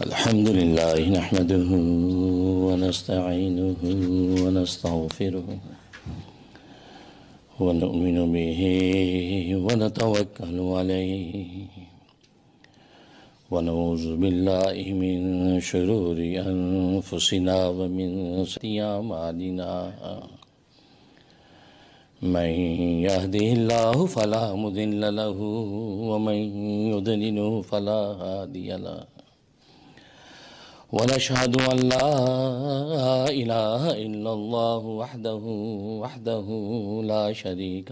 الحمد لله نحمده ونستعينه ونستغفره ونؤمن به ونتوكل عليه ونعوذ بالله من شرور أنفسنا ومن سيئات أعمالنا من يهده الله فلا مضل له ومن يضلل فلا هادي له ونشهد أن لا إله إلا الله وحده لا شريك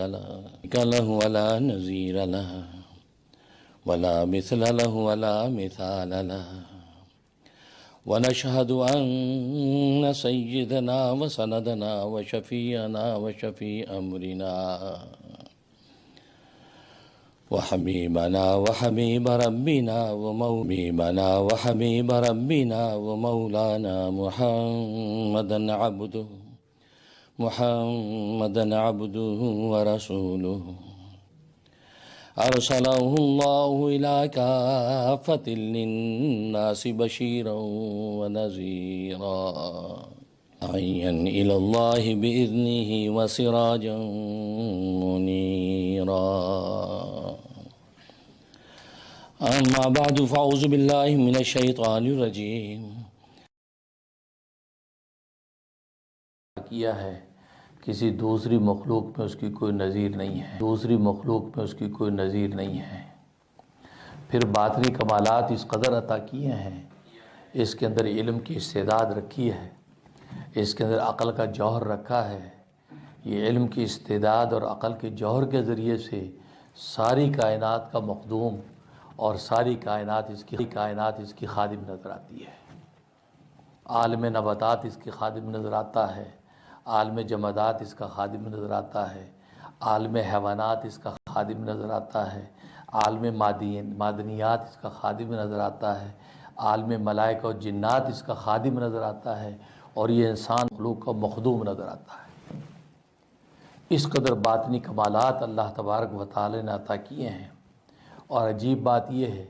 له ولا نظير له ولا مثل له ولا مثال له ونشهد أن سيدنا وسندنا وشفيعنا وشفيع أمرنا وحبيبنا وحبيب ربنا ومولانا محمدا عبده ورسوله أرسله الله إلى كافة للناس بشيرا ونذيرا داعيا إلى الله بإذنه وسراجا منيرا أما بعد فأعوذ بالله من الشيطان الرجيم کیا ہے کسی دوسری مخلوق میں اس کی کوئی نظیر نہیں ہے، پھر باطنی کمالات اس قدر عطا کیے ہیں، اس کے اندر علم کی استعداد رکھی ہے، اس کے اندر عقل کا جوہر رکھا ہے۔ یہ علم کی استعداد اور عقل کے جوہر کے ذریعے سے ساری کائنات کا مخدوم اور ساری کائنات اس کی خادم نظر آتی ہے۔ عالم نباتات اس کی خادم نظر آتا ہے، عالم جمادات اس کا خادم نظر آتا ہے، عالم حیوانات اس کا خادم نظر آتا ہے، عالم معدنیات اس کا خادم نظر آتا ہے، عالم ملائکہ و جنات اس کا خادم نظر آتا ہے، اور یہ انسان مخلوق کا مخدوم نظر آتا ہے۔ اس قدر باطنی کمالات اللہ تبارک و تعالی نے عطا کیے ہیں، اور عجیب بات یہ ہے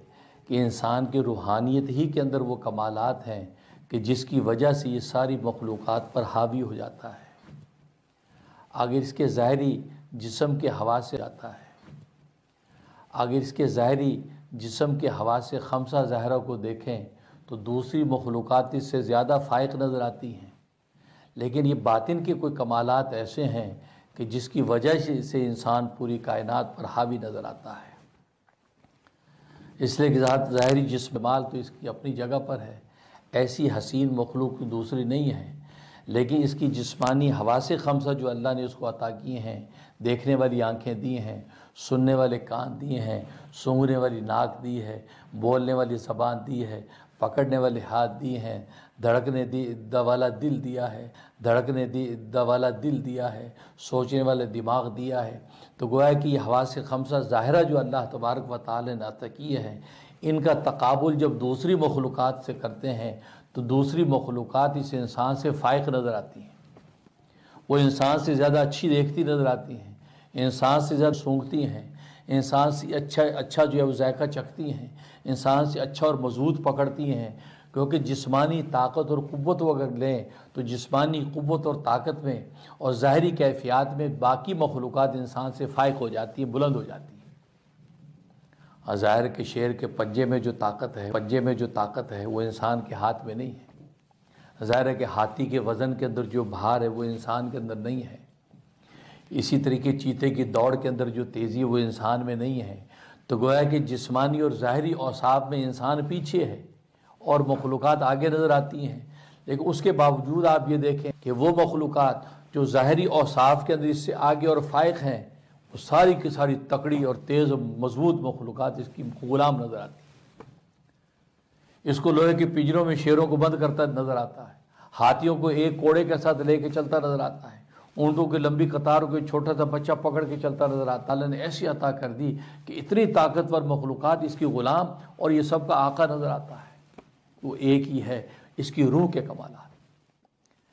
کہ انسان کی روحانیت ہی کے اندر وہ کمالات ہیں کہ جس کی وجہ سے یہ ساری مخلوقات پر حاوی ہو جاتا ہے۔ اگر اس کے ظاہری جسم کے حواس سے خمسہ ظاہرہ کو دیکھیں تو دوسری مخلوقات اس سے زیادہ فائق نظر آتی ہیں، لیکن یہ باطن کے کوئی کمالات ایسے ہیں کہ جس کی وجہ سے انسان پوری کائنات پر حاوی نظر آتا ہے۔ اس لیے کہ ظاہری جسم مال تو اس کی اپنی جگہ پر ہے، ایسی حسین مخلوق دوسری نہیں ہے، لیکن اس کی جسمانی حواس خمسہ جو اللہ نے اس کو عطا کیے ہیں، دیکھنے والی آنکھیں دی ہیں، سننے والے کان دیے ہیں، سونگھنے والی ناک دی ہے، بولنے والی زبان دی ہے، پکڑنے والے ہاتھ دیے ہیں، دھڑکنے والا دل دیا ہے، سوچنے والا دماغ دیا ہے۔ تو گویا کہ یہ حواس خمسہ ظاہرہ جو اللہ تبارک و تعالی نے عطا کیے ہیں، ان کا تقابل جب دوسری مخلوقات سے کرتے ہیں تو دوسری مخلوقات اس انسان سے فائق نظر آتی ہیں، وہ انسان سے زیادہ اچھی دیکھتی نظر آتی ہیں، انسان سے زیادہ سونگتی ہیں، انسان سے اچھا جو ہے وہ ذائقہ چکھتی ہیں، انسان سے اچھا اور مضبوط پکڑتی ہیں، کیونکہ جسمانی طاقت اور قوت وہ اگر لیں تو جسمانی قوت اور طاقت میں اور ظاہری کیفیات میں باقی مخلوقات انسان سے فائق ہو جاتی ہیں، بلند ہو جاتی ہیں۔ ظاہر کے شیر کے پنجے میں جو طاقت ہے وہ انسان کے ہاتھ میں نہیں ہے، ظاہر ہے کہ ہاتھی کے وزن کے اندر جو بھار ہے وہ انسان کے اندر نہیں ہے، اسی طریقے چیتے کی دوڑ کے اندر جو تیزی ہے وہ انسان میں نہیں ہے۔ تو گویا کہ جسمانی اور ظاہری اوصاف میں انسان پیچھے ہے اور مخلوقات آگے نظر آتی ہیں، لیکن اس کے باوجود آپ یہ دیکھیں کہ وہ مخلوقات جو ظاہری اوصاف کے اندر اس سے آگے اور فائق ہیں، وہ ساری کی ساری تکڑی اور تیز اور مضبوط مخلوقات اس کی غلام نظر آتی ہیں۔ اس کو لوہے کے پنجروں میں شیروں کو بند کرتا نظر آتا ہے، ہاتھیوں کو ایک کوڑے کے ساتھ لے کے چلتا نظر آتا ہے، اونٹوں کی لمبی قطار کو چھوٹا سا بچہ پکڑ کے چلتا نظر آتا ہے۔ اللہ نے ایسی عطا کر دی کہ اتنی طاقتور مخلوقات اس کی غلام اور یہ سب کا آقا نظر آتا ہے۔ وہ ایک ہی ہے، اس کی روح کے کمالات۔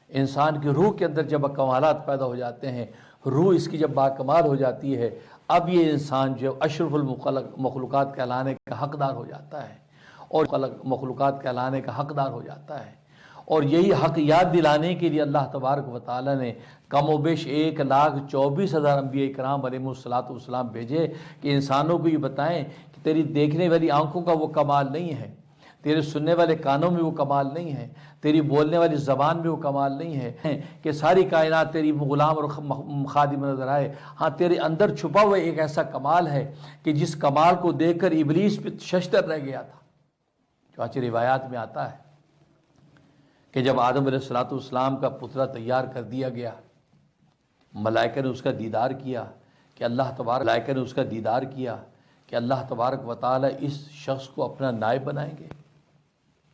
انسان کی روح کے اندر جب کمالات پیدا ہو جاتے ہیں، روح اس کی جب باکمال ہو جاتی ہے، اب یہ انسان جو اشرف المخلوقات کہلانے کا حقدار ہو جاتا ہے، اور مخلوقات کہلانے کا حقدار ہو جاتا ہے۔ اور یہی حق یاد دلانے کے لیے اللہ تبارک و تعالیٰ نے کم و بیش 1,24,000 انبیاء کرام علیہم السلام بھیجے کہ انسانوں کو یہ بتائیں کہ تیری دیکھنے والی آنکھوں کا وہ کمال نہیں ہے، تیرے سننے والے کانوں میں وہ کمال نہیں ہے، تیری بولنے والی زبان میں وہ کمال نہیں ہے کہ ساری کائنات تیری غلام اور خادم نظر آئے۔ ہاں تیرے اندر چھپا ہوا ایک ایسا کمال ہے کہ جس کمال کو دیکھ کر ابلیس پہ ششدر رہ گیا تھا۔ چنانچہ روایات میں آتا ہے کہ جب آدم علیہ السلام کا پترا تیار کر دیا گیا، ملائکہ نے اس کا دیدار کیا کہ اللہ تبارک و تعالیٰ اس شخص کو اپنا نائب بنائیں گے،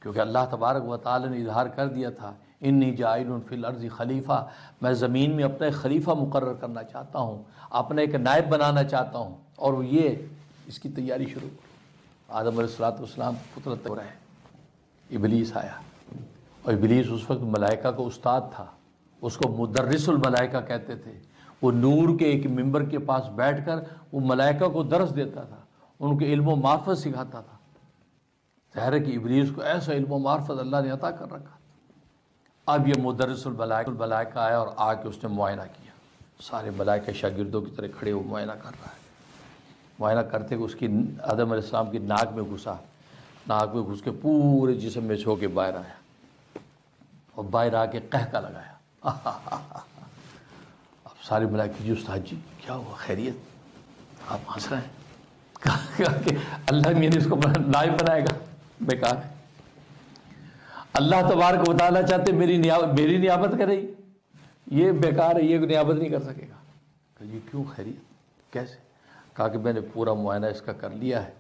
کیونکہ اللہ تبارک و تعالیٰ نے اظہار کر دیا تھا انی جاعل فی الارض خلیفہ، میں زمین میں اپنا ایک خلیفہ مقرر کرنا چاہتا ہوں، اپنا ایک نائب بنانا چاہتا ہوں، اور وہ یہ اس کی تیاری شروع۔ آدم علیہ السلام پتر ہو رہا ہے، ابلیس آیا، اور ابلیس اس وقت ملائکہ کا استاد تھا، اس کو مدرس الملائکہ کہتے تھے۔ وہ نور کے ایک ممبر کے پاس بیٹھ کر وہ ملائکہ کو درس دیتا تھا، ان کو علم و معرفت سکھاتا تھا۔ ظاہر ہے کہ ابلیس کو ایسا علم و معرفت اللہ نے عطا کر رکھا۔ اب یہ مدرس الملائکہ آیا اور آ کے اس نے معائنہ کیا، سارے ملائکہ شاگردوں کی طرح کھڑے ہوئے معائنہ کر رہا ہے۔ معائنہ کرتے کہ اس کی آدم علیہ السلام کی ناک میں گھسا، ناک میں گھس کے پورے جسم میں چھو کے باہر آیا، اور باہر آ کے قہقہ لگایا۔ اب سارے ملائکہ جی استاد جی کیا ہوا، خیریت؟ آپ ہنس رہے ہیں؟ کہا کہ اللہ میں نے اس کو نائب بنائے گا، بیکار ہے۔ اللہ تبارک و تعالیٰ چاہتے میری نیابت کرے، یہ بیکار ہے، یہ نیابت نہیں کر سکے گا۔ کہ یہ کیوں، خیریت کیسے؟ کہا کہ میں نے پورا معائنہ اس کا کر لیا ہے،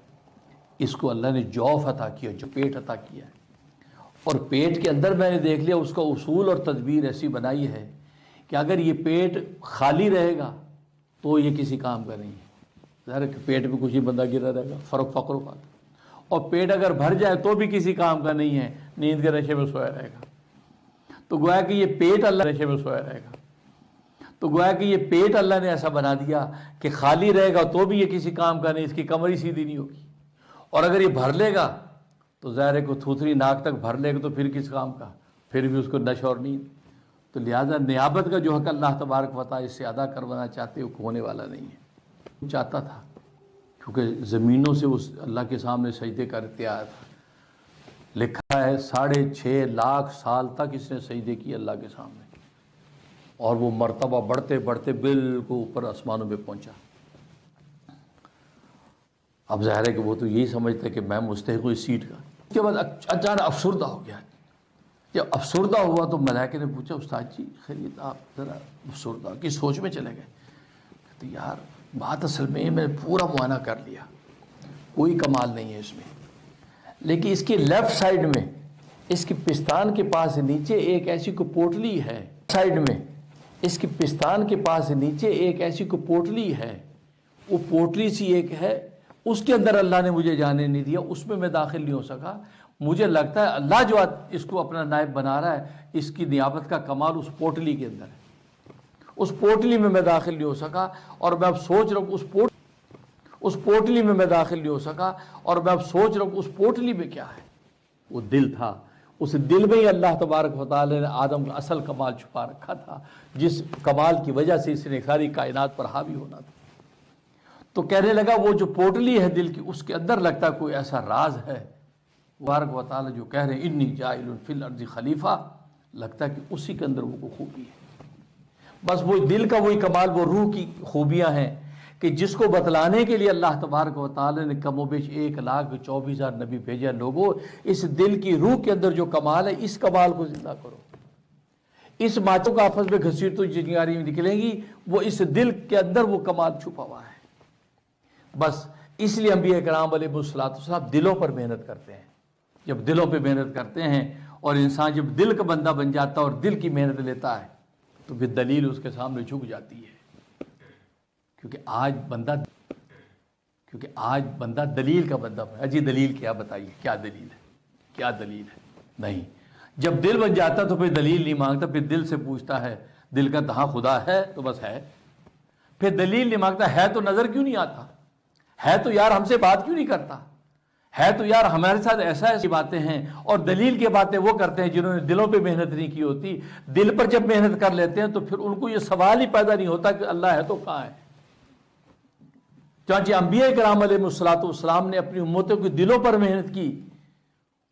اس کو اللہ نے جوف عطا کیا، جو پیٹ عطا کیا ہے، اور پیٹ کے اندر میں نے دیکھ لیا اس کا اصول اور تدبیر ایسی بنائی ہے کہ اگر یہ پیٹ خالی رہے گا تو یہ کسی کام کا نہیں ہے۔ ظاہر ہے کہ پیٹ میں کچھ ہی بندہ گرا رہے گا، فقر اور پیٹ اگر بھر جائے تو بھی کسی کام کا نہیں ہے، نیند کے نشے میں سویا رہے گا۔ تو گویا کہ یہ پیٹ اللہ نشے میں سویا رہے گا، تو گویا کہ یہ پیٹ اللہ نے ایسا بنا دیا کہ خالی رہے گا تو بھی یہ کسی کام کا نہیں، اس کی کمر ہی سیدھی نہیں ہوگی، اور اگر یہ بھر لے گا تو ظاہر ہے کہ تھوتھری ناک تک بھر لے گا تو پھر کس کام کا، پھر بھی اس کو نشہ اور نیند۔ تو لہذا نیابت کا جو حق اللہ تبارک و تعالیٰ اس سے ادا کروانا چاہتے وہ ہونے والا نہیں ہے۔ چاہتا تھا کیونکہ زمینوں سے اس اللہ کے سامنے سجدے کرتے آیا تھا، لکھا ہے 6.5 لاکھ سال تک اس نے سجدے کی اللہ کے سامنے، اور وہ مرتبہ بڑھتے بڑھتے بالکل اوپر آسمانوں میں پہنچا۔ اب ظاہر ہے کہ وہ تو یہی سمجھتے کہ میں مستحق ہوں اس سیٹ کا۔ اس کے بعد اچانک افسردہ ہو گیا۔ جب افسردہ ہوا تو ملائکہ نے پوچھا استاد جی خیریت، آپ ذرا افسردہ کی سوچ میں چلے گئے؟ کہتے یار بات اصل میں میں نے پورا معائنہ کر لیا، کوئی کمال نہیں ہے اس میں، لیکن اس کی لیفٹ سائیڈ میں اس کی پستان کے پاس نیچے ایک ایسی کو پوٹلی ہے، سائیڈ میں اس کی پستان کے پاس نیچے ایک ایسی کو پوٹلی ہے، وہ پوٹلی سی ایک ہے، اس کے اندر اللہ نے مجھے جانے نہیں دیا، اس میں داخل نہیں ہو سکا۔ مجھے لگتا ہے اللہ جو اس کو اپنا نائب بنا رہا ہے، اس کی نیابت کا کمال اس پوٹلی کے اندر ہے، اس پوٹلی میں داخل نہیں ہو سکا، اور میں اب سوچ رہا ہوں اس پوٹلی میں داخل نہیں ہو سکا، اور میں اب سوچ رہا ہوں اس پوٹلی میں کیا ہے۔ وہ دل تھا، اس دل میں ہی اللہ تبارک و تعالی نے آدم کا اصل کمال چھپا رکھا تھا، جس کمال کی وجہ سے اس نے ساری کائنات پر حاوی ہونا تھا۔ تو کہنے لگا وہ جو پوٹلی ہے دل کی، اس کے اندر لگتا ہے کوئی ایسا راز ہے، تبارک و تعالی جو کہہ رہے ہیں انی جاعل فی الارض خلیفہ، لگتا ہے کہ اسی کے اندر وہ خوبی ہے۔ بس وہ دل کا وہی کمال، وہ روح کی خوبیاں ہیں کہ جس کو بتلانے کے لیے اللہ تبارک و تعالی نے کم و بیش 1,24,000 نبی بھیجا۔ لوگوں اس دل کی روح کے اندر جو کمال ہے، اس کمال کو زندہ کرو۔ اس باتوں کا آپس میں گھسیٹو جنگاری میں نکلیں گی، وہ اس دل کے اندر وہ کمال چھپا ہوا ہے۔ بس اس لیے انبیاء کرام علیہ السلام دلوں پر محنت کرتے ہیں۔ جب دلوں پہ محنت کرتے ہیں اور انسان جب دل کا بندہ بن جاتا ہے اور دل کی محنت لیتا ہے تو پھر دلیل اس کے سامنے جھک جاتی ہے، کیونکہ آج بندہ دلیل کا بندہ ہے۔ جی دلیل کیا، بتائیے کیا دلیل ہے، کیا دلیل ہے؟ نہیں، جب دل بن جاتا تو پھر دلیل نہیں مانگتا، پھر دل سے پوچھتا ہے، دل کا ہاں خدا ہے تو بس ہے، پھر دلیل نہیں مانگتا، ہے تو نظر کیوں نہیں آتا، ہے تو یار ہم سے بات کیوں نہیں کرتا، ہے تو یار ہمارے ساتھ ایسی باتیں ہیں اور دلیل کی باتیں وہ کرتے ہیں جنہوں نے دلوں پہ محنت نہیں کی ہوتی. دل پر جب محنت کر لیتے ہیں تو پھر ان کو یہ سوال ہی پیدا نہیں ہوتا کہ اللہ ہے تو کہاں ہے. چانچہ انبیاء کرام علیہ السلام نے اپنی امتوں کے دلوں پر محنت کی.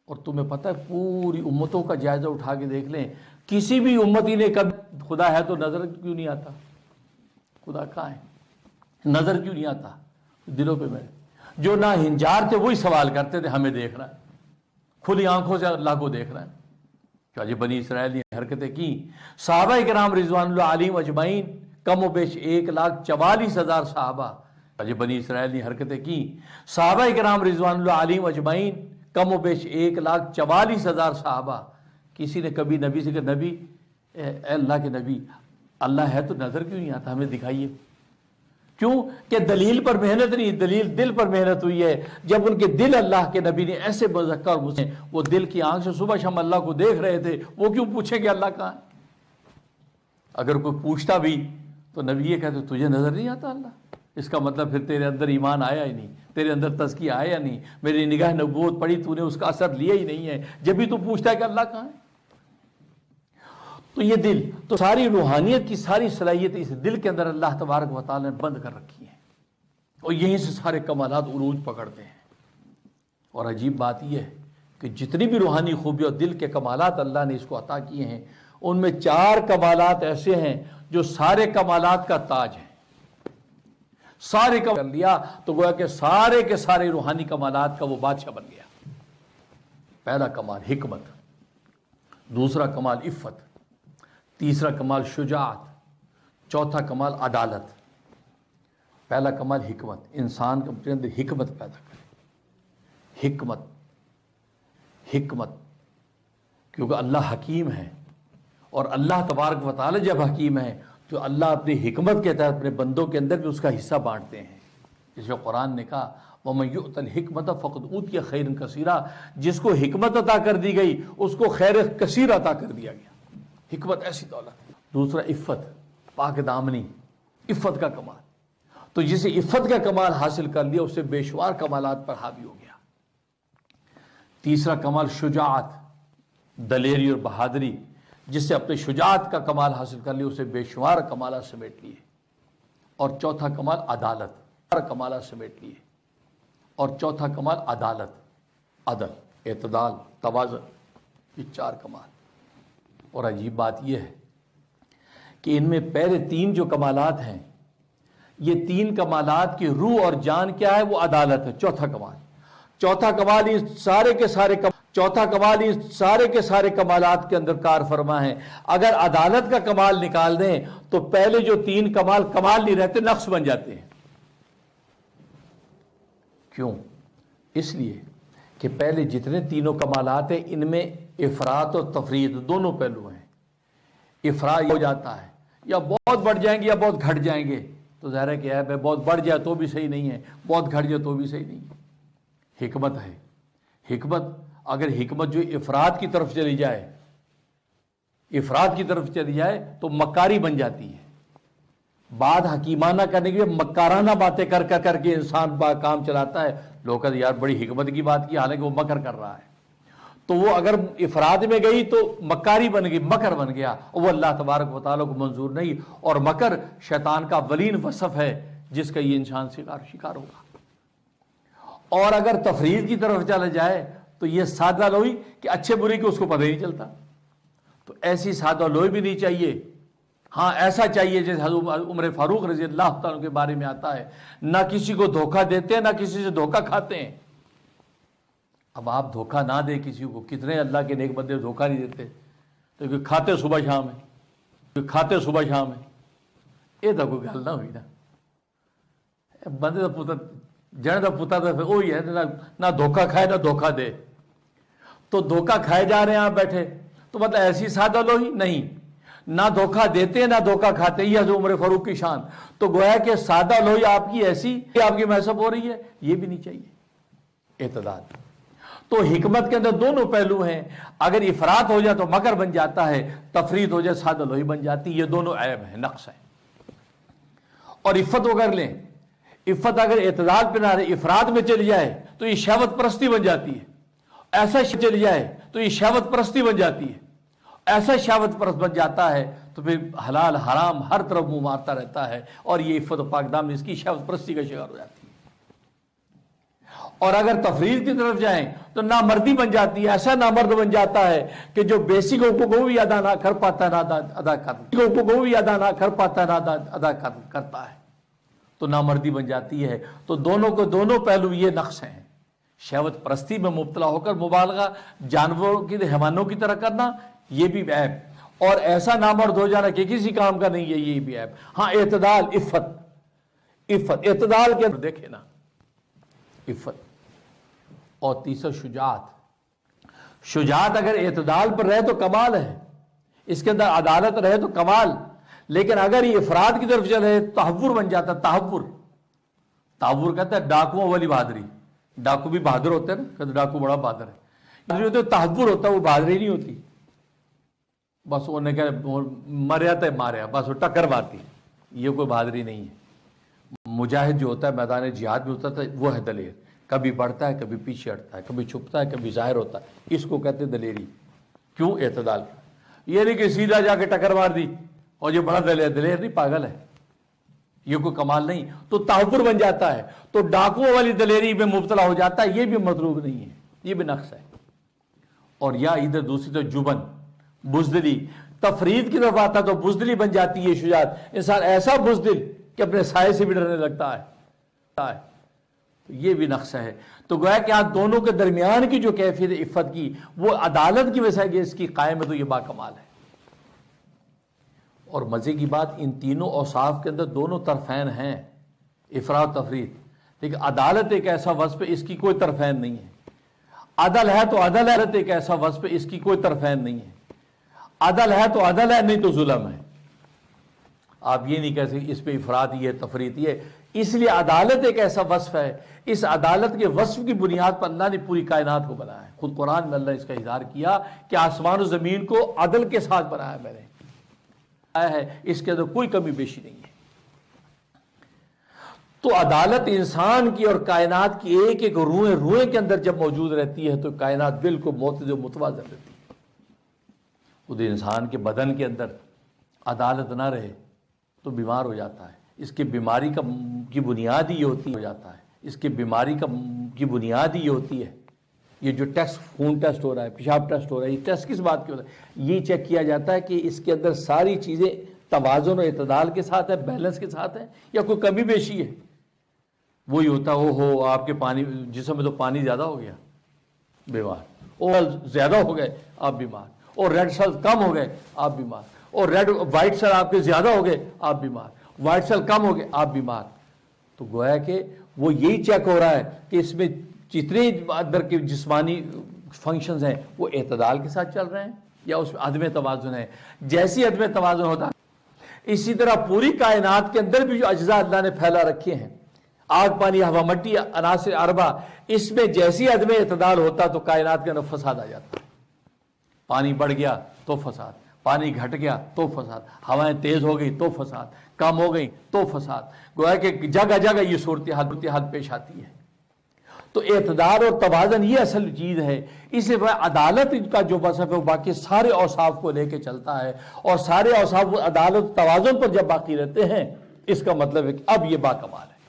اور تمہیں پتہ ہے پوری امتوں کا جائزہ اٹھا کے دیکھ لیں, کسی بھی امتی نے کبھی خدا ہے تو نظر کیوں نہیں آتا, خدا کہاں ہے, نظر کیوں نہیں آتا دلوں پہ محنت. جو نہ ہنجار تھے وہی سوال کرتے تھے ہمیں دیکھ رہا ہے, کھلی آنکھوں سے اللہ کو دیکھ رہا ہے. چاہے بنی اسرائیل نے حرکتیں کی, صحابہ کرام رضوان اللہ علیہم اجمعین کم و بیش 1,44,000 صحابہ, چاہے بنی اسرائیل نے حرکتیں کی, صحابہ کرام رضوان اللہ علیہم اجمعین کم و بیش 1,44,000 صحابہ. کسی نے کبھی نبی سے کہ نبی اے اللہ کے نبی اللہ ہے تو نظر کیوں نہیں آتا, ہمیں دکھائیے. کیوں کہ دلیل پر محنت نہیں, دلیل دل پر محنت ہوئی ہے. جب ان کے دل اللہ کے نبی نے ایسے مذکر اور وہ دل کی آنکھ سے صبح شام اللہ کو دیکھ رہے تھے, وہ کیوں پوچھیں کہ اللہ کہاں ہے. اگر کوئی پوچھتا بھی تو نبی یہ کہتے تجھے نظر نہیں آتا اللہ, اس کا مطلب پھر تیرے اندر ایمان آیا ہی نہیں, تیرے اندر تزکیہ آیا نہیں, میری نگاہ نبوت پڑھی تو نے اس کا اثر لیا ہی نہیں ہے, جب بھی تو پوچھتا ہے کہ اللہ کہاں ہے. تو یہ دل, تو ساری روحانیت کی ساری صلاحیت اس دل کے اندر اللہ تبارک و تعالی نے بند کر رکھی ہیں, اور یہیں سے سارے کمالات عروج پکڑتے ہیں. اور عجیب بات یہ ہے کہ جتنی بھی روحانی خوبی اور دل کے کمالات اللہ نے اس کو عطا کیے ہیں, ان میں 4 کمالات ایسے ہیں جو سارے کمالات کا تاج ہیں. سارے کا کر لیا تو گویا کہ سارے کے سارے روحانی کمالات کا وہ بادشاہ بن گیا. پہلا کمال حکمت, دوسرا کمال عفت, تیسرا کمال شجاعت, چوتھا کمال عدالت. پہلا کمال حکمت, انسان کے اندر حکمت پیدا کرے. حکمت کیونکہ اللہ حکیم ہے, اور اللہ تبارک و تعالی جب حکیم ہے تو اللہ اپنی حکمت کے تحت اپنے بندوں کے اندر بھی اس کا حصہ بانٹتے ہیں. جس میں قرآن نے کہا وَمَن يُؤْتَ الْحِكْمَةَ فَقَدْ أُوتِيَ خَيْرًا كَثِيرًا, جس کو حکمت عطا کر دی گئی اس کو خیر کثیر عطا کر دیا گیا. حکمت ایسی دولت. دوسرا عفت, پاک دامنی, عفت کا کمال. تو جسے عفت کا کمال حاصل کر لیا اسے بے شمار کمالات پر حاوی ہو گیا. تیسرا کمال شجاعت, دلیری اور بہادری, جس سے اپنے شجاعت کا کمال حاصل کر لیا اسے بے شمار کمالات سمیٹ لیے. اور چوتھا کمال عدالت, کمالات سمیٹ لیے. اور چوتھا کمال عدالت, عدل, اعتدال, توازن, یہ 4 کمال. اور عجیب بات یہ ہے کہ ان میں پہلے 3 جو کمالات ہیں, یہ 3 کمالات کی روح اور جان کیا ہے, وہ عدالت ہے. چوتھا کمال یہ سارے کے سارے کمالات کے اندر کار فرما ہے. اگر عدالت کا کمال نکال دیں تو پہلے جو 3 کمال نہیں رہتے, نقص بن جاتے ہیں. کیوں؟ اس لیے کہ پہلے جتنے تینوں کمالات ہیں ان میں افراط اور تفرید دونوں پہلو ہیں. افراط ہو جاتا ہے, یا بہت بڑھ جائیں گے یا بہت گھٹ جائیں گے, تو ظاہر ہے کہ بہت بڑھ جائے تو بھی صحیح نہیں ہے, بہت گھٹ جائے تو بھی صحیح نہیں ہے. حکمت ہے, حکمت اگر حکمت جو افراد کی طرف چلی جائے تو مکاری بن جاتی ہے. بات حکیمانہ کرنے کے لیے مکارانہ باتیں کر کے انسان کام چلاتا ہے. لوگ کہتے ہیں یار بڑی حکمت کی بات کی, حالانکہ وہ مکر کر رہا ہے. تو وہ اگر افراد میں گئی تو مکاری بن گئی, مکر بن گیا, اور وہ اللہ تبارک و تعالیٰ کو منظور نہیں. اور مکر شیطان کا ولین وصف ہے جس کا یہ انسان شکار ہوگا. اور اگر تفرید کی طرف چلا جائے تو یہ سادہ لوئی کہ اچھے برے کی اس کو پتہ ہی نہیں چلتا. تو ایسی سادہ لوئی بھی نہیں چاہیے. ہاں ایسا چاہیے جیسے حضرت عمر فاروق رضی اللہ تعالیٰ کے بارے میں آتا ہے, نہ کسی کو دھوکہ دیتے ہیں نہ کسی سے دھوکہ کھاتے ہیں. اب آپ دھوکہ نہ دیں کسی کو, کتنے اللہ کے نیک بندے دھوکہ نہیں دیتے, تو کھاتے صبح شام ہے, یہ تو کوئی گل نہ ہوئی نا. بندے کا پتر جن کا پتر تو وہی ہے, نہ دھوکہ کھائے نہ دھوکہ دے. تو دھوکہ کھائے جا رہے ہیں آپ بیٹھے, تو مطلب ایسی سادہ لو ہی نہیں, نہ دھوکہ دیتے نہ دھوکہ کھاتے. یہ حضرت عمر فاروق کی شان. تو گویا کہ سادہ لوہی آپ کی ایسی آپ کی محسوب ہو رہی ہے, یہ بھی نہیں چاہیے. اعتدال. تو حکمت کے اندر دونوں پہلو ہیں. اگر افراط ہو جائے تو مکر بن جاتا ہے, تفرید ہو جائے سادہ لوہی بن جاتی. یہ دونوں عیب ہیں, نقص ہیں. اور عفت کو کر لیں, عفت اگر اعتدال پہ نہ رہے، افراد میں چلی جائے تو یہ شہوت پرستی بن جاتی ہے، ایسا چلی جائے تو یہ شہوت پرستی بن جاتی ہے، ایسا شہوت پرست بن جاتا ہے تو پھر حلال حرام ہر طرف منہ مارتا رہتا ہے، اور یہ عفت و پاک دامنی اس کی شہوت پرستی کا شکار ہو جاتی ہے۔ اور اگر تفریط کی طرف جائیں تو نامردی بن جاتی ہے، ایسا نامرد بن جاتا ہے کہ جو بیسک حقوق کو بھی ادا نہ کر پاتا نہ ادا کرتا ہے تو نامردی بن جاتی ہے۔ تو دونوں پہلو یہ نقص ہیں، شہوت پرستی میں مبتلا ہو کر مبالغہ، جانوروں کی حیوانوں کی طرح کرنا، یہ بھی عیب، اور ایسا نامرد ہو جانا کہ کسی کام کا نہیں ہے، یہ بھی عیب۔ ہاں اعتدال، عفت اعتدال کے دیکھیں نا، عفت اور تیسرا شجاعت اگر اعتدال پر رہے تو کمال ہے، اس کے اندر عدالت رہے تو کمال، لیکن اگر یہ افراد کی طرف چلے تحور بن جاتا ہے۔ تحور کہتا ہے ڈاکوؤں والی بہادری، ڈاکو بھی بہادر ہوتے ہیں نا، کہتے ڈاکو بڑا بہادر ہے، تحور ہوتا ہے، وہ بہادری نہیں ہوتی، بس انہیں کہ مریا تو ماریا، بس وہ ٹکر مارتی، یہ کوئی بہادری نہیں ہے۔ مجاہد جو ہوتا ہے میدان جہاد میں ہوتا ہے وہ ہے دلیر، کبھی بڑھتا ہے، کبھی پیچھے ہٹتا ہے، کبھی چھپتا ہے، کبھی ظاہر ہوتا ہے، اس کو کہتے ہیں دلیری۔ کیوں؟ اعتدال۔ یہ نہیں کہ سیدھا جا کے ٹکر مار دی اور یہ بڑا دلیر نہیں، پاگل ہے، یہ کوئی کمال نہیں، تو تحور بن جاتا ہے، تو ڈاکوؤں والی دلیری میں مبتلا ہو جاتا ہے، یہ بھی مطلوب نہیں ہے، یہ بھی نقص ہے۔ اور یا ادھر دوسری طرف جبن، بزدلی، تفرید کی طرف آتا تو بزدلی بن جاتی ہے شجاعت، انسان ایسا بزدل کہ اپنے سائے سے بھی ڈرنے لگتا ہے، یہ بھی نقص ہے۔ تو گویا کہ آپ دونوں کے درمیان کی جو کیفیت عفت کی، وہ عدالت کی وجہ سے اس کی قائم ہے، تو یہ باکمال ہے۔ اور مزے کی بات، ان تینوں اوصاف کے اندر دونوں طرفین ہیں، افراط و تفریط، لیکن عدالت ایک ایسا وصف ہے اس کی کوئی طرفین نہیں ہے۔ عدل ہے تو عدل ہے، ایک ایسا وصف ہے اس کی کوئی طرفین نہیں ہے۔ عدل ہے تو عدل ہے، نہیں تو ظلم ہے۔ آپ یہ نہیں کہہ سکتے اس پہ افراط یہ تفریط یہ، اس لیے عدالت ایک ایسا وصف ہے، اس عدالت کے وصف کی بنیاد پر اللہ نے پوری کائنات کو بنایا ہے۔ خود قرآن میں اللہ اس کا اظہار کیا کہ آسمان و زمین کو عدل کے ساتھ بنایا میں نے، ہے اس کے اندر کوئی کمی بیشی نہیں ہے۔ تو عدالت انسان کی اور کائنات کی ایک ایک روئے کے اندر جب موجود رہتی ہے تو کائنات بالکل معتدل و متوازن رہتی ہے۔ خود انسان کے بدن کے اندر عدالت نہ رہے تو بیمار ہو جاتا ہے، اس کی بیماری کی بنیاد ہی یہ ہوتی ہے، اس کی بیماری کی بنیاد ہی یہ ہوتی ہے، یہ جو ٹیسٹ، خون ٹیسٹ ہو رہا ہے، پیشاب ٹیسٹ ہو رہا ہے، یہ ٹیسٹ کس بات کے ہوتا ہے؟ یہ چیک کیا جاتا ہے کہ اس کے اندر ساری چیزیں توازن و اعتدال کے ساتھ ہے، بیلنس کے ساتھ ہے، یا کوئی کمی بیشی ہے۔ وہی ہوتا ہے آپ کے پانی جسم میں تو پانی زیادہ ہو گیا، بیمار، اور زیادہ ہو گئے آپ بیمار، اور ریڈ سیل کم ہو گئے آپ بیمار، اور وائٹ سیل آپ کے زیادہ ہو گئے آپ بیمار، وائٹ سیل کم ہو گئے آپ بیمار۔ تو گویا کہ وہ یہی چیک ہو رہا ہے کہ اس میں جتنے اندر کے جسمانی فنکشنز ہیں وہ اعتدال کے ساتھ چل رہے ہیں یا اس میں عدم توازن ہے۔ جیسی عدم توازن ہوتا ہے، اسی طرح پوری کائنات کے اندر بھی جو اجزاء اللہ نے پھیلا رکھے ہیں، آگ پانی ہوا مٹی عناصر اربع، اس میں جیسی عدم اعتدال ہوتا تو کائنات کے اندر فساد آ جاتا۔ پانی بڑھ گیا تو فساد، پانی گھٹ گیا تو فساد، ہوائیں تیز ہو گئی تو فساد، کم ہو گئی تو فساد، گویا کہ جگہ جگہ یہ صورتحال پیش آتی ہے۔ تو اعتدال اور توازن یہ اصل چیز ہے، اس لیے عدالت کا جو وصف ہے وہ باقی سارے اوصاف کو لے کے چلتا ہے، اور سارے اوصاف عدالت توازن پر جب باقی رہتے ہیں، اس کا مطلب ہے کہ اب یہ باکمال ہے،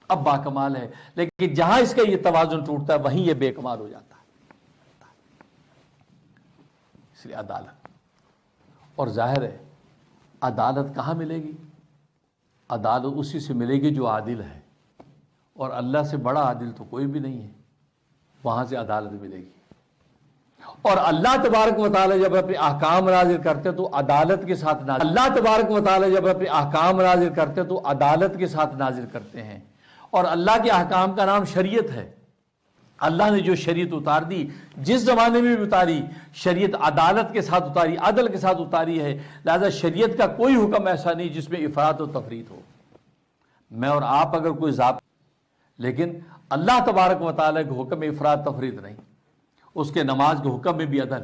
اب باکمال ہے۔ لیکن جہاں اس کا یہ توازن ٹوٹتا ہے وہیں یہ بے کمال ہو جاتا ہے۔ اس لیے عدالت، اور ظاہر ہے عدالت کہاں ملے گی؟ عدالت اسی سے ملے گی جو عادل ہے، اور اللہ سے بڑا عادل تو کوئی بھی نہیں ہے، وہاں سے عدالت ملے گی۔ اور اللہ تبارک و تعالی جب اپنے احکام نازل کرتے تو عدالت کے ساتھ نازل، اللہ تبارک و تعالی جب اپنے احکام نازل کرتے تو عدالت کے ساتھ نازل کرتے ہیں، اور اللہ کے احکام کا نام شریعت ہے۔ اللہ نے جو شریعت اتار دی، جس زمانے میں بھی اتاری، شریعت عدالت کے ساتھ اتاری، عدل کے ساتھ اتاری ہے، لہذا شریعت کا کوئی حکم ایسا نہیں جس میں افراط و تفریط ہو۔ میں اور آپ اگر کوئی ضابطہ، لیکن اللہ تبارک و تعالیٰ کے حکم میں افراط تفریط نہیں، اس کے نماز کے حکم میں بھی عدل،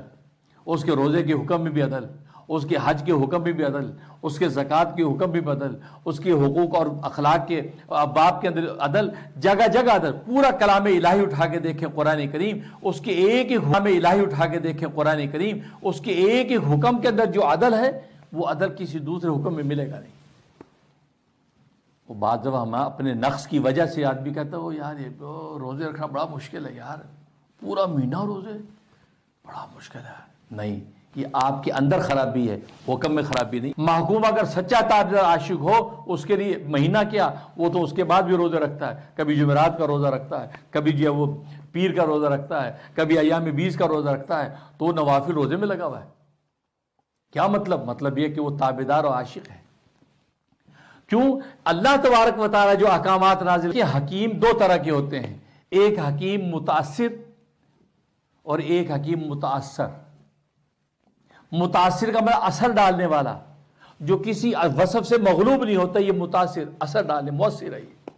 اس کے روزے کے حکم میں بھی عدل، اس کے حج کے حکم بھی عدل، اس کے زکوٰۃ کے حکم بھی عدل، اس کے حقوق اور اخلاق کے باب کے اندر عدل، جگہ جگہ عدل۔ پورا کلام الہی اٹھا کے دیکھیں قرآن کریم، اس کے ایک ایک کلام الہی اٹھا کے دیکھیں قرآن کریم، اس کے ایک ایک حکم کے اندر جو عدل ہے وہ عدل کسی دوسرے حکم میں ملے گا نہیں۔ وہ بعض دفعہ ہم اپنے نقص کی وجہ سے آدمی کہتا ہے وہ یار یہ روزے رکھنا بڑا مشکل ہے یار، پورا مہینہ روزے بڑا مشکل ہے۔ نہیں، یہ آپ کے اندر خرابی ہے، حکم میں خرابی نہیں۔ محکوم اگر سچا تابعدار عاشق ہو، اس کے لیے مہینہ کیا، وہ تو اس کے بعد بھی روزہ رکھتا ہے، کبھی جمعرات کا روزہ رکھتا ہے، کبھی جو ہے وہ پیر کا روزہ رکھتا ہے، کبھی ایام 20 کا روزہ رکھتا ہے، تو وہ نوافل روزے میں لگا ہوا ہے۔ کیا مطلب؟ مطلب یہ کہ وہ تابعدار اور عاشق ہے۔ کیوں؟ اللہ تبارک و تعالیٰ جو احکامات نازل کیے، حکیم دو طرح کے ہوتے ہیں، ایک حکیم متاثر اور ایک حکیم متاثر۔ متاثر کا مطلب اثر ڈالنے والا، جو کسی وصف سے مغلوب نہیں ہوتا، یہ متاثر، اثر ڈالنے، مؤثر ہے یہ۔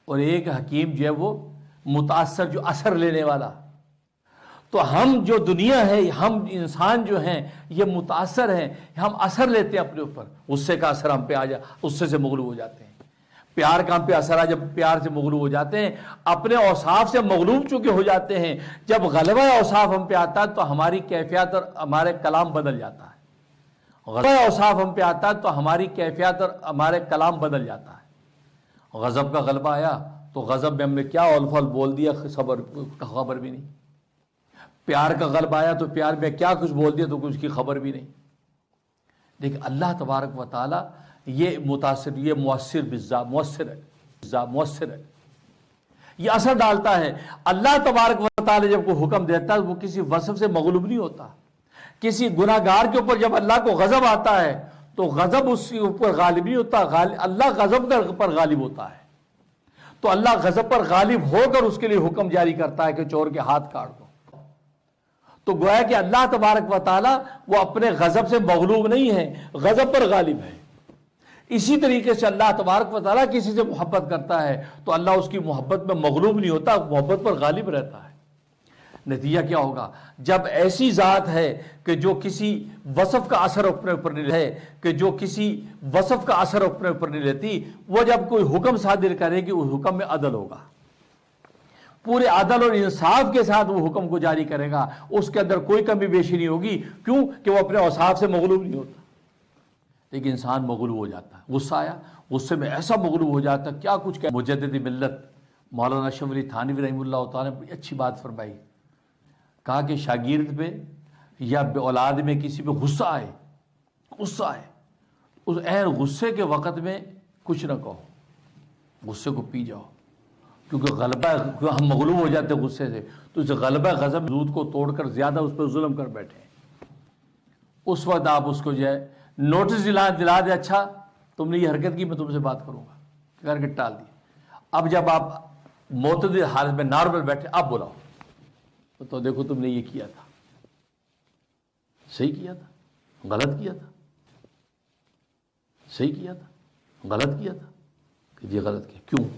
اور ایک حکیم جو ہے وہ متاثر، جو اثر لینے والا۔ تو ہم جو دنیا ہے، ہم انسان جو ہیں یہ متاثر ہیں، ہم اثر لیتے ہیں اپنے اوپر، غصے کا اثر ہم پہ آ جائے، غصے سے مغلوب ہو جاتے ہیں، پیار کا ہم پہ اثر آ جب پیار سے مغلوب ہو جاتے ہیں، اپنے اوصاف سے مغلوب چونکہ ہو جاتے ہیں۔ جب غلبہ اوصاف ہم پہ آتا ہے تو ہماری کیفیت اور ہمارے کلام بدل جاتا ہے۔ غلبہ اوصاف ہم پہ آتا ہے تو ہماری کیفیت اور ہمارے کلام بدل جاتا ہے۔ غضب کا غلبہ آیا تو غضب میں ہم نے کیا اولفل بول دیا، خبر بھی نہیں۔ پیار کا غلبہ آیا تو پیار میں کیا کچھ بول دیا تو کچھ کی خبر بھی نہیں۔ لیکن اللہ تبارک و تعالی یہ متاثر، یہ مؤثر بالذات، مؤثر ہے، یہ اثر ڈالتا ہے۔ اللہ تبارک و تعالی جب کوئی حکم دیتا ہے وہ کسی وصف سے مغلوب نہیں ہوتا۔ کسی گناہ گار کے اوپر جب اللہ کو غضب آتا ہے تو غضب اس کے اوپر غالب نہیں ہوتا، اللہ غضب پر غالب ہوتا ہے۔ تو اللہ غضب پر غالب ہو کر اس کے لیے حکم جاری کرتا ہے کہ چور کے ہاتھ کاٹ دو۔ تو گویا کہ اللہ تبارک و تعالی وہ اپنے غضب سے مغلوب نہیں ہے، غضب پر غالب ہے۔ اسی طریقے سے اللہ تبارک و تعالی کسی سے محبت کرتا ہے تو اللہ اس کی محبت میں مغلوب نہیں ہوتا، محبت پر غالب رہتا ہے۔ نتیجہ کیا ہوگا؟ جب ایسی ذات ہے کہ جو کسی وصف کا اثر اپنے اوپر نہیں ہے، کہ جو کسی وصف کا اثر اپنے اوپر نہیں لیتی، وہ جب کوئی حکم صادر کرے گی اس حکم میں عدل ہوگا، پورے عدل اور انصاف کے ساتھ وہ حکم کو جاری کرے گا، اس کے اندر کوئی کمی بیشی نہیں ہوگی۔ کیوں؟ کہ وہ اپنے اوصاف سے مغلوب نہیں ہوتا۔ لیکن انسان مغلوب ہو جاتا ہے، غصہ آیا، غصے میں ایسا مغلوب ہو جاتا ہے کیا کچھ کہ مجدد ملت مولانا اشرف علی تھانوی رحمہ اللہ تعالیٰ نے بڑی اچھی بات فرمائی۔ کہا کہ شاگرد پہ یا اولاد میں کسی پہ غصہ آئے، اس عین غصے کے وقت میں کچھ نہ کہو، غصے کو پی جاؤ، کیونکہ غلبہ، ہم مغلوب ہو جاتے غصے سے، تو اس غلبہ غضب دودھ کو توڑ کر زیادہ اس پر ظلم کر بیٹھے۔ اس وقت آپ اس کو جو ہے نوٹس دلا دے، اچھا تم نے یہ حرکت کی، میں تم سے بات کروں گا، کر کے ٹال دی۔ اب جب آپ معتدل حالت میں نارمل بیٹھے، آپ بلاؤ تو دیکھو تم نے یہ کیا تھا، صحیح کیا تھا، غلط کیا تھا، صحیح کیا تھا، غلط کیا تھا، کہ یہ غلط کیا، کیوں؟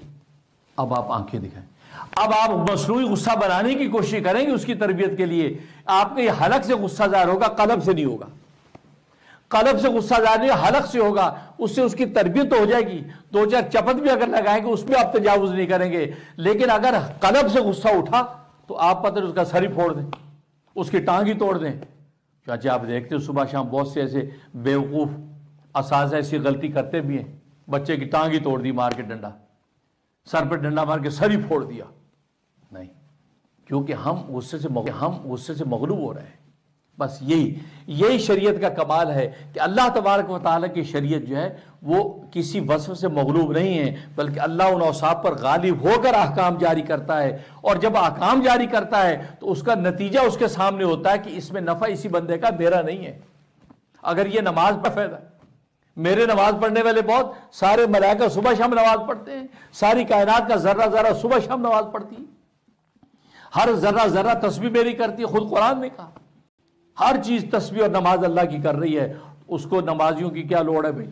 اب آپ آنکھیں دکھائیں۔ اب آپ مصنوعی غصہ بنانے کی کوشش کریں گے اس کی تربیت کے لیے، آپ کے یہ حلق سے غصہ ظاہر ہوگا، قلب سے نہیں ہوگا۔ قلب سے غصہ ظاہر نہیں، حلق سے ہوگا، اس سے اس کی تربیت تو ہو جائے گی، دو چار چپت بھی اگر لگائیں گے اس میں آپ تجاوز نہیں کریں گے۔ لیکن اگر قلب سے غصہ اٹھا تو آپ پتہ اس کا سر ہی پھوڑ دیں، اس کی ٹانگ ہی توڑ دیں۔ چاچا آپ دیکھتے ہیں صبح شام بہت سے ایسے بیوقوف اساتذہ ایسی غلطی کرتے بھی ہیں، بچے کی ٹانگ ہی توڑ دی مار کے، ڈنڈا سر پہ ڈنڈا مار کے سر ہی پھوڑ دیا۔ نہیں، کیونکہ ہم غصے سے مغلوب ہو رہے ہیں۔ بس یہی شریعت کا کمال ہے کہ اللہ تبارک و تعالیٰ کی شریعت جو ہے وہ کسی وصف سے مغلوب نہیں ہے، بلکہ اللہ ان اوصاف پر غالب ہو کر احکام جاری کرتا ہے، اور جب احکام جاری کرتا ہے تو اس کا نتیجہ اس کے سامنے ہوتا ہے کہ اس میں نفع اسی بندے کا، میرا نہیں ہے۔ اگر یہ نماز پر فائدہ، میرے نماز پڑھنے والے بہت سارے ملائکہ صبح شام نماز پڑھتے ہیں، ساری کائنات کا ذرہ ذرہ صبح شام نماز پڑھتی ہے، ہر ذرہ ذرہ تسبیح میری کرتی ہے، خود قرآن نے کہا ہر چیز تسبیح اور نماز اللہ کی کر رہی ہے، اس کو نمازیوں کی کیا لوڑ ہے بھائی؟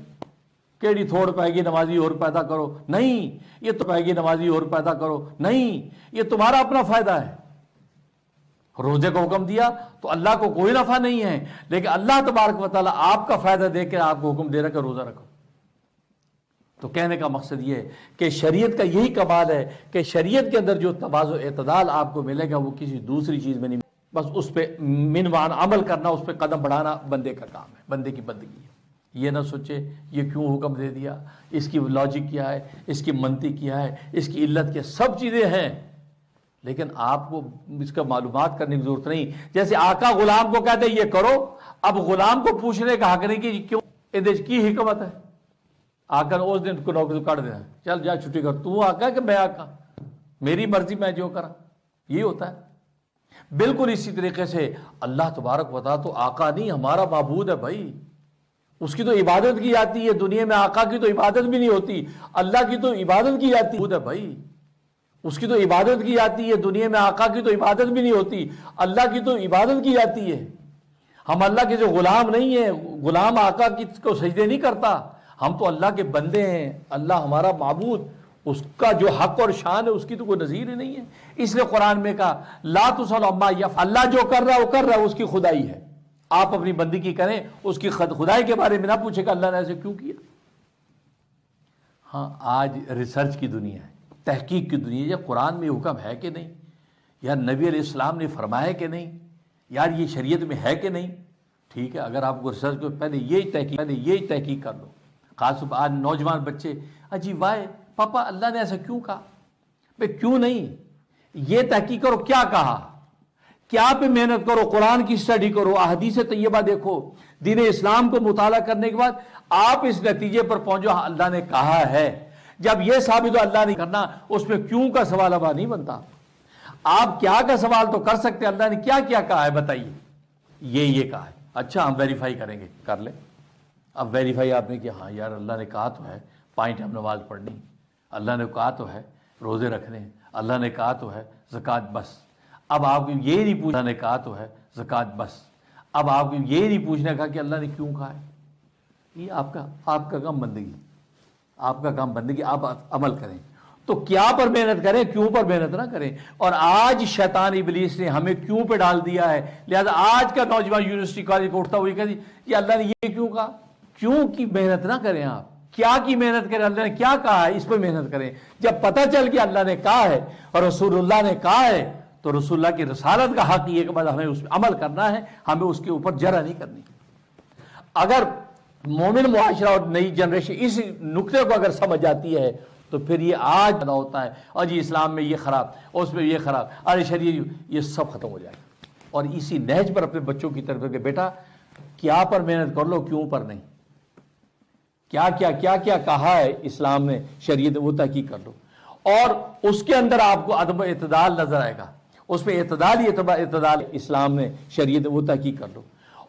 کیڑی تھوڑ پائے گی نمازی اور پیدا کرو، نہیں، یہ تو پائے گی نمازی اور پیدا کرو، نہیں، یہ تمہارا اپنا فائدہ ہے۔ روزے کو حکم دیا تو اللہ کو کوئی نفع نہیں ہے، لیکن اللہ تبارک و تعالیٰ آپ کا فائدہ دے کے آپ کو حکم دے رہا کہ روزہ رکھو۔ تو کہنے کا مقصد یہ ہے کہ شریعت کا یہی کمال ہے کہ شریعت کے اندر جو تواضع اعتدال آپ کو ملے گا وہ کسی دوسری چیز میں نہیں، بس اس پہ منوان عمل کرنا، اس پہ قدم بڑھانا بندے کا کام ہے، بندے کی بندگی ہے۔ یہ نہ سوچے یہ کیوں حکم دے دیا، اس کی لاجک کیا ہے، اس کی منطق کیا ہے، اس کی علت کیا، سب چیزیں ہیں، لیکن آپ کو اس کا معلومات کرنے کی ضرورت نہیں۔ جیسے آقا غلام کو کہتے ہیں یہ کرو، اب غلام کو پوچھنے کا حق نہیں کہ کیوں، یہ کی حکمت ہے۔ آقا نے اس دن کو نوکری کاٹ دینا، چل جا چھٹی کر، تو آقا کہ میں آقا، میری مرضی میں جو کرا، یہ ہوتا ہے۔ بالکل اسی طریقے سے اللہ تبارک و تعالیٰ تو آقا نہیں، ہمارا معبود ہے بھائی، اس کی تو عبادت کی جاتی ہے، دنیا میں آقا کی تو عبادت بھی نہیں ہوتی، اللہ کی تو عبادت کی جاتی ہے بھائی، اس کی تو عبادت کی جاتی ہے، دنیا میں آقا کی تو عبادت بھی نہیں ہوتی، اللہ کی تو عبادت کی جاتی ہے۔ ہم اللہ کے جو غلام نہیں ہیں، غلام آقا کی کو سجدے نہیں کرتا، ہم تو اللہ کے بندے ہیں، اللہ ہمارا معبود، اس کا جو حق اور شان ہے اس کی تو کوئی نظیر ہی نہیں ہے۔ اس لیے قرآن میں کہا لا تسأل عما یفعل، اللہ جو کر رہا ہے وہ کر رہا ہے، اس کی خدائی ہے، آپ اپنی بندگی کریں، اس کی خدائی کے بارے میں نہ پوچھیں کہ اللہ نے ایسے کیوں کیا۔ ہاں آج ریسرچ کی دنیا ہے، تحقیق کی دنیا ہے، یہ قرآن میں حکم ہے کہ نہیں، یار نبی علیہ السلام نے فرمایا کہ نہیں، یار یہ شریعت میں ہے کہ نہیں۔ ٹھیک ہے، اگر آپ کو ریسرچ کو پہلے یہی تحقیق کر لو۔ خاص طور پر آج نوجوان بچے جی وائے پاپا اللہ نے ایسا کیوں کہا، بھئی کیوں نہیں، یہ تحقیق کرو کیا کہا، کیا پہ محنت کرو، قرآن کی اسٹڈی کرو، احادیث طیبہ دیکھو، دین اسلام کو مطالعہ کرنے کے بعد آپ اس نتیجے پر پہنچو اللہ نے کہا ہے۔ جب یہ ثابت ہو اللہ نہیں کرنا، اس میں کیوں کا سوال اب نہیں بنتا۔ آپ کیا کا سوال تو کر سکتے، اللہ نے کیا کیا کہا ہے بتائیے، یہ کہا ہے، اچھا ہم ویریفائی کریں گے، کر لیں۔ اب ویریفائی آپ نے کیا، ہاں یار اللہ نے کہا تو ہے 5 ٹائم نماز پڑھنی، اللہ نے کہا تو ہے روزے رکھنے، اللہ نے کہا تو ہے زکوٰۃ، بس اب آپ کو یہ نہیں پوچھنا، اللہ نے کہا تو ہے زکوٰۃ، بس اب آپ کو یہ نہیں پوچھنے کا کہ اللہ نے کیوں کہا ہے۔ یہ آپ کا کام بندگی، آپ کا کام بندگی، آپ عمل کریں تو کیا پر محنت کریں، کیوں پر محنت نہ کریں۔ اور آج شیطان ابلیس نے ہمیں کیوں پہ ڈال دیا ہے، لہذا آج کا نوجوان یونیورسٹی کالج کو اٹھتا ہوئی کہتی یہ اللہ نے یہ کیوں کہا، کیوں کی محنت نہ کریں، آپ کیا کی محنت کریں، اللہ نے کیا کہا ہے اس پہ محنت کریں۔ جب پتہ چل کہ اللہ نے کہا ہے اور رسول اللہ نے کہا ہے تو رسول اللہ کی رسالت کا حق یہ کہ بعد ہمیں اس پہ عمل کرنا ہے، ہمیں اس کے اوپر جرا نہیں کرنی۔ اگر مومن معاشرہ اور نئی جنریشن اس نقطے کو اگر سمجھ جاتی ہے تو پھر یہ آج پیدا ہوتا ہے اور جی اسلام میں یہ خراب، اس میں یہ خراب، ارے شریعت، یہ سب ختم ہو جائے گا۔ اور اسی نہج پر اپنے بچوں کی طرف کہ بیٹا کیا پر محنت کر لو، کیوں پر نہیں، کیا کہا ہے اسلام نے، شریعت وہ تحقیق کر لو۔ اور اس کے اندر آپ کو عدم اعتدال نظر آئے گا، اس میں اعتدال اسلام نے، شریعت وہ تحقیق کر لو،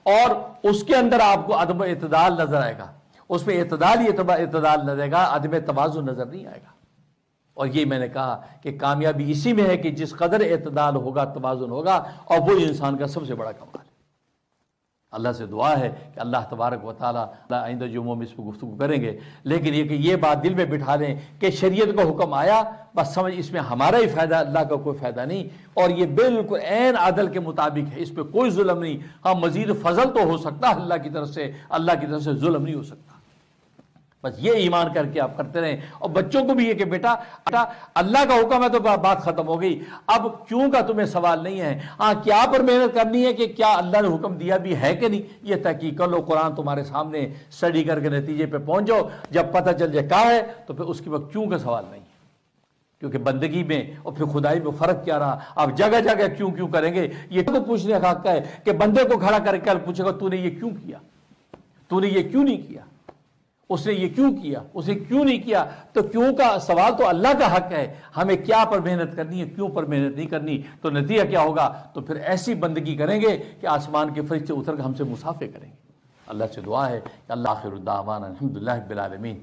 اور اس کے اندر آپ کو عدم اعتدال نظر آئے گا، اس میں اعتدال نظر آئے گا، عدم توازن نظر نہیں آئے گا۔ اور یہ میں نے کہا کہ کامیابی اسی میں ہے کہ جس قدر اعتدال ہوگا، توازن ہوگا، اور وہ انسان کا سب سے بڑا کمال ہے۔ اللہ سے دعا ہے کہ اللہ تبارک و تعالیٰ آئندہ جمعوں میں اس پہ گفتگو کریں گے، لیکن یہ کہ یہ بات دل میں بٹھا لیں کہ شریعت کا حکم آیا، بس سمجھ اس میں ہمارا ہی فائدہ، اللہ کا کوئی فائدہ نہیں، اور یہ بالکل عین عدل کے مطابق ہے، اس پہ کوئی ظلم نہیں۔ ہاں مزید فضل تو ہو سکتا ہے اللہ کی طرف سے ظلم نہیں ہو سکتا۔ بس یہ ایمان کر کے آپ کرتے رہیں، اور بچوں کو بھی یہ کہ بیٹا اللہ کا حکم ہے تو بات ختم ہو گئی، اب کیوں کا تمہیں سوال نہیں ہے، ہاں کیا پر محنت کرنی ہے کہ کیا اللہ نے حکم دیا بھی ہے کہ نہیں، یہ تحقیق کر لو، قرآن تمہارے سامنے، اسٹڈی کر کے نتیجے پہ پہنچ جاؤ۔ جب پتہ چل جائے کہا ہے تو پھر اس کے وقت کیوں کا سوال نہیں ہے، کیونکہ بندگی میں اور پھر خدائی میں فرق کیا رہا۔ آپ جگہ جگہ کیوں کریں گے، یہ تو پوچھنے کا حق ہے کہ بندے کو کھڑا کر کے پوچھے گا تو نے یہ کیوں کیا، تو نے یہ کیوں نہیں کیا، اس نے یہ کیوں کیا، اسے کیوں نہیں کیا۔ تو کیوں کا سوال تو اللہ کا حق ہے، ہمیں کیا پر محنت کرنی ہے، کیوں پر محنت نہیں کرنی، تو نتیجہ کیا ہوگا، تو پھر ایسی بندگی کریں گے کہ آسمان کے فرشتے اتر کر ہم سے مسافے کریں گے۔ اللہ سے دعا ہے کہ اللہ آخر الدعوانا الحمدللہ رب العالمین۔